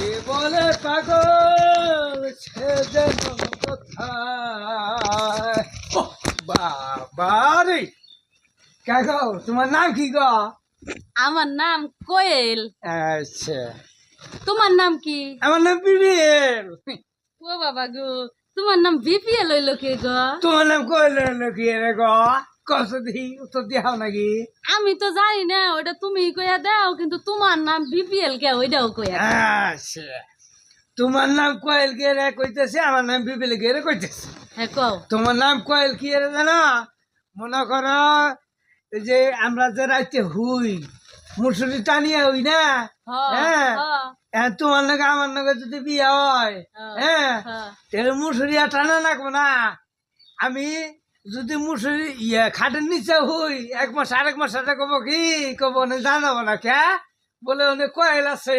কে বলে পাগল সে যেন কোথায়। ওহ, বাবা রে, কে গো তোমার নাম কি গো? আমার নাম কোয়েল। আচ্ছা, তোমার নাম কি? আমার নাম বিবিএল। ও বাবা গো, তোমার নাম বিপিএল হইলো কে গো? তোমার নাম কইল কি রে গো? কত দি উত্তর দিও নাকি? আমি তো জানি না, ওটা তুমি কইয়া দাও, কিন্তু তোমার নাম বিপিএল কে ওইটাও কইয়া দাও। আচ্ছা, তোমার নাম কোয়েল কে রে কইতেছে, আমার নাম বিবিএল কে রে কইতেছে। হ্যাঁ কও। তোমার নাম কোয়েল কি রে জানো? মনে করো এই যে আমরা যে রাইতে হুই মুসুরি টানিয়া হই না, হ্যাঁ, তোমার নাকি আমার নাকি যদি বিয়ে হয়, হ্যাঁ, তাহলে মুসুরিয়া টানা লাগবো না। আমি যদি মুসুরি খাটের নিচে হই 1 মাস 1.5 মাস সাথে কব কি কব জানাবো না কে বলে অনেক কয়েল আছে।